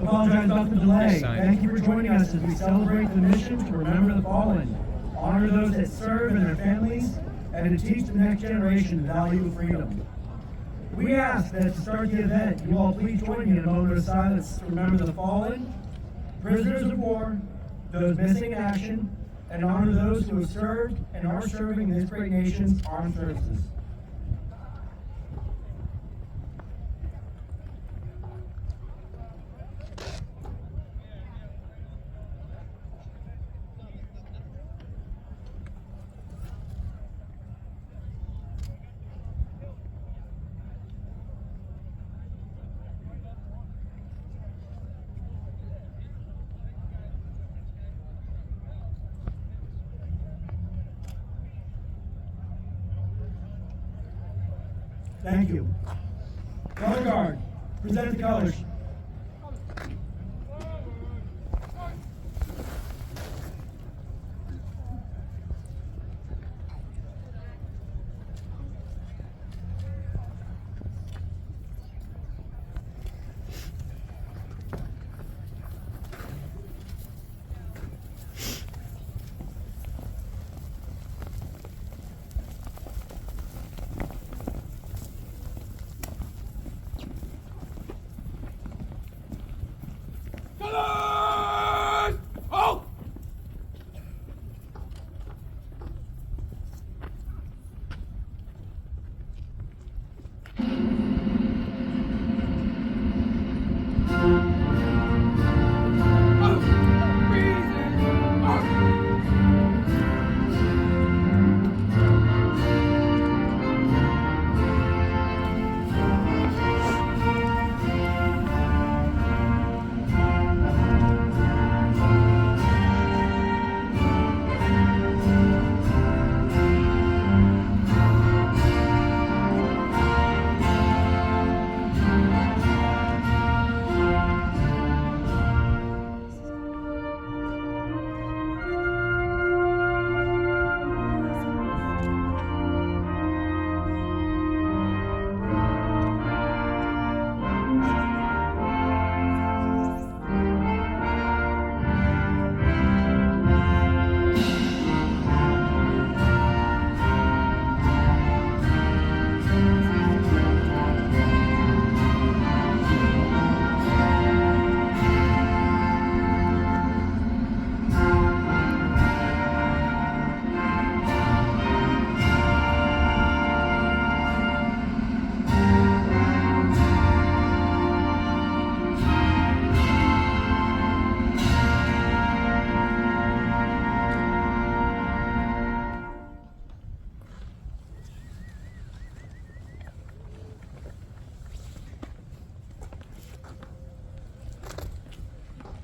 Apologize about the delay. Thank you for joining us as we celebrate the mission to remember the fallen, honor those that serve and their families, and to teach the next generation the value of freedom. We ask that to start the event, you all please join me in a moment of silence to remember the fallen, prisoners of war, those missing in action, and honor those who have served and are serving this great nation's armed services. Thank you. Color guard, present the colors.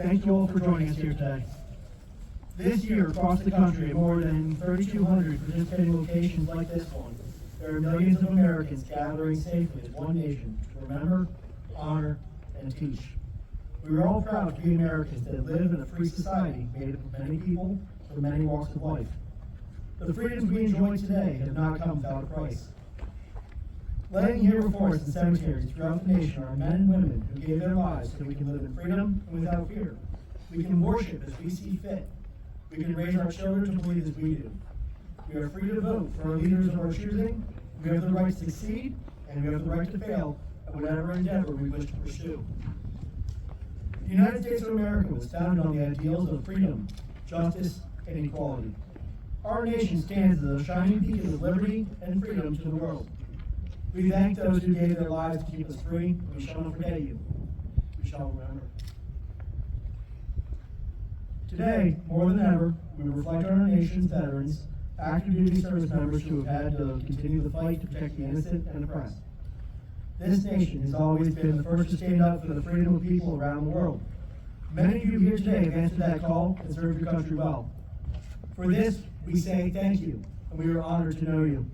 Thank you all for joining us here today. This year, across the country, at more than 3,200 participating locations like this one, there are millions of Americans gathering safely as one nation to remember, honor, and teach. We are all proud to be Americans that live in a free society made up of many people from many walks of life. The freedoms we enjoy today have not come without a price. Laying here before us in cemeteries throughout the nation are men and women who gave their lives so we can live in freedom and without fear. We can worship as we see fit. We can raise our children to believe as we do. We are free to vote for our leaders of our choosing. We have the right to succeed, and we have the right to fail at whatever endeavor we wish to pursue. The United States of America was founded on the ideals of freedom, justice, and equality. Our nation stands as a shining beacon of liberty and freedom to the world. We thank those who gave their lives to keep us free. We shall not forget you. We shall remember. Today, more than ever, we reflect on our nation's veterans, active duty service members who have had to continue the fight to protect the innocent and oppressed. This nation has always been the first to stand up for the freedom of people around the world. Many of you here today have answered that call and served your country well. For this, we say thank you, and we are honored to know you.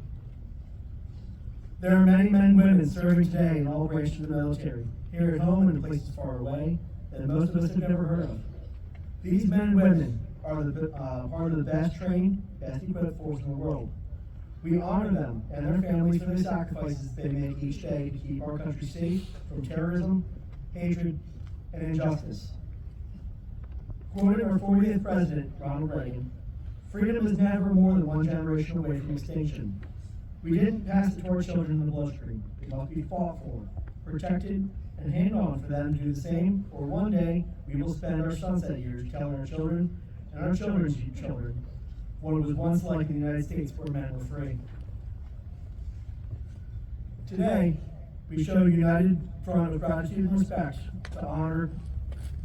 There are many men and women serving today in all branches of the military, here at home and in places far away, that most of us have never heard of. These men and women are part of the best trained, best equipped force in the world. We honor them and their families for the sacrifices they make each day to keep our country safe from terrorism, hatred, and injustice. Quoting our 40th president, Ronald Reagan, freedom is never more than one generation away from extinction. We didn't pass it to our children in the bloodstream. It must be fought for, protected, and handed on for them to do the same, or one day we will spend our sunset years telling our children and our children's children what it was once like in the United States where men were free. Today, we show a united front of gratitude and respect to honor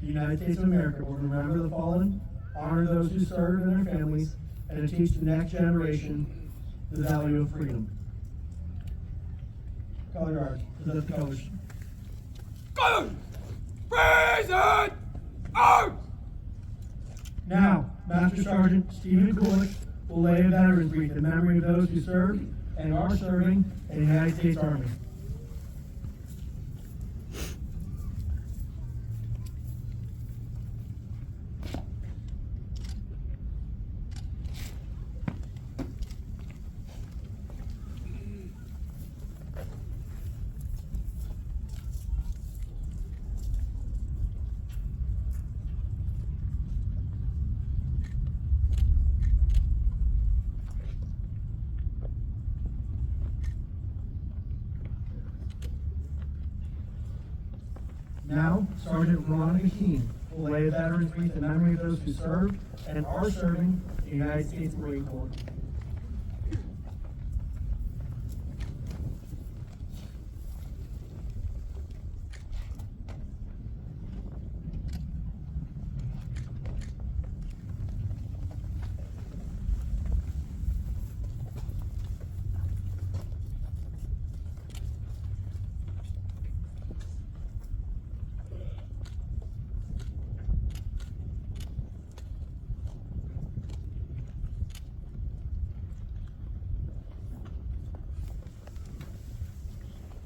the United States of America. We're going to remember the fallen, honor those who serve and their families, and to teach the next generation the value of freedom. Color guard, present the colors. Colors! Present! Out! Now, Master Sergeant Stephen Kulik will lay a veteran's wreath in memory of those who served and are serving in the United States Army. Now, Sergeant Veronica Keene will lay a veteran's wreath in memory of those who served and are serving in the United States Marine Corps.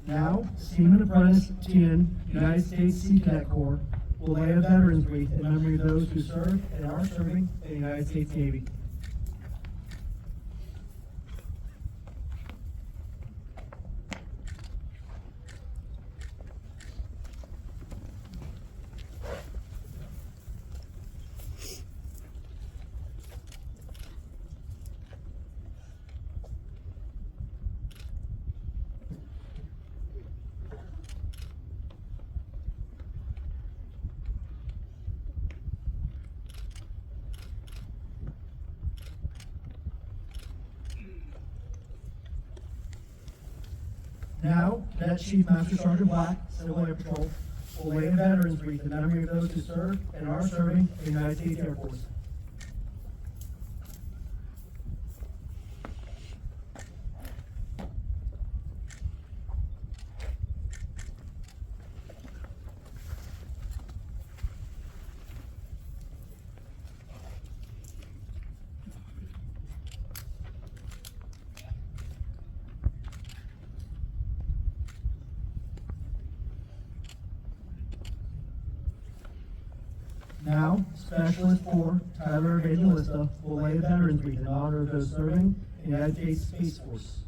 Now, Seaman Apprentice TN, United States Sea Cadet Corps, will lay a veteran's wreath in memory of those who served and are serving in the United States Navy. Now, Cadet Chief Master Sergeant Black, Civil Air Patrol, will lay a veteran's wreath in memory of those who served and are serving in the United States Air Force. Now, Specialist 4, Tyler Evangelista, will lay a veteran's wreath in honor of those serving in the United States Space Force.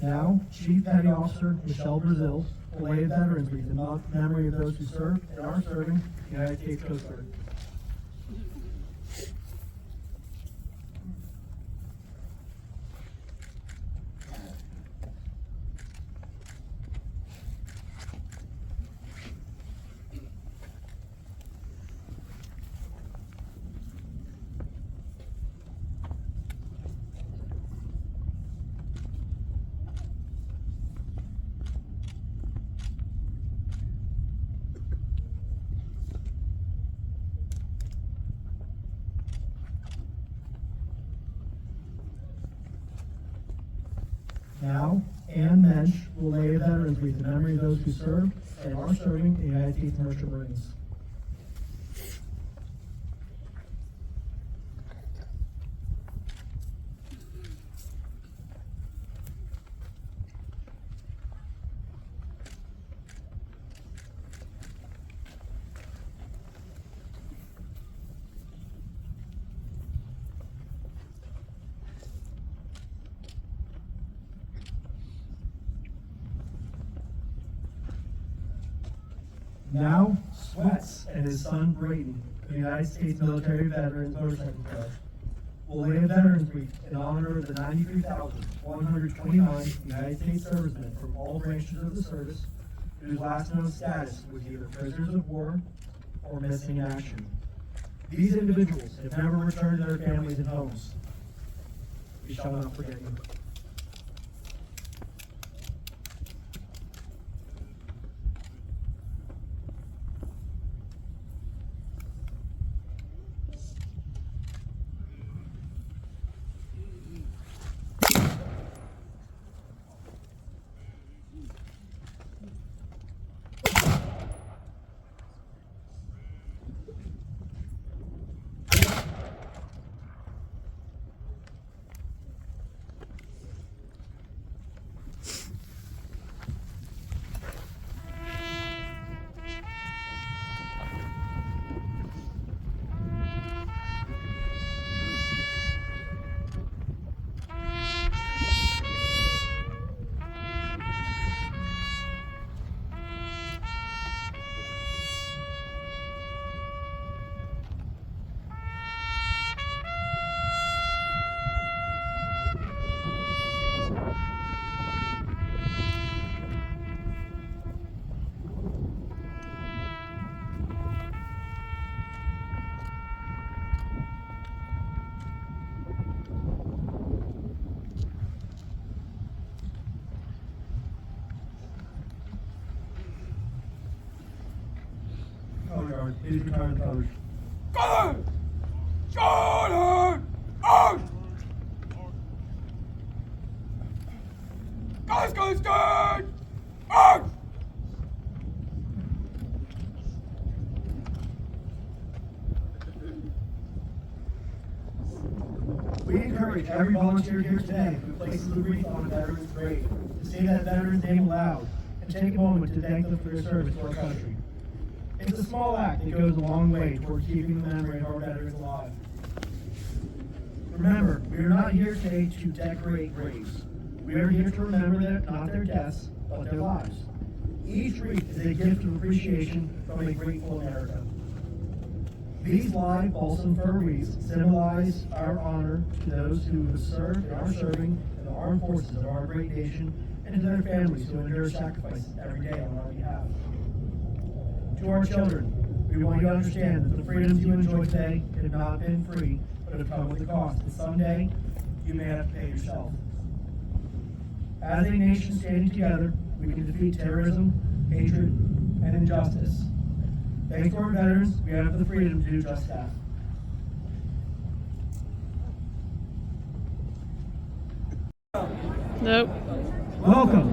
Now, Chief Petty Officer Michelle Brazil will lay a veteran's wreath in memory of those who served and are serving the United States Coast Guard. Now, and Mensch will lay a veterans wreath in memory of those who served and are serving in the United States Merchant Marines. Now, Sweats and his son Brayton, the United States Military Veterans Motorcycle Club, will lay a veterans wreath in honor of the 93,129 United States servicemen from all branches of the service whose last known status was either prisoners of war or missing in action. These individuals have never returned to their families and homes. We shall not forget you. Color guard, please retire the colors. Color! Jordan! Out! Colors, colors, stand! Out! We encourage every volunteer here today who places a wreath on a veteran's grave to say that veteran's name aloud and take a moment to thank them for their service to our country. It's a small act that goes a long way towards keeping the memory of our veterans alive. Remember, we are not here today to decorate graves. We are here to remember not their deaths, but their lives. Each wreath is a gift of appreciation from a grateful America. These live balsam fir wreaths symbolize our honor to those who have served and are serving in the armed forces of our great nation and to their families who endure sacrifice every day on our behalf. To our children, we want you to understand that the freedoms you enjoy today have not been free, but have come with a cost, and someday you may have to pay yourself. As a nation standing together, we can defeat terrorism, hatred, and injustice. Thanks to our veterans, we have the freedom to do just that. Nope. Welcome.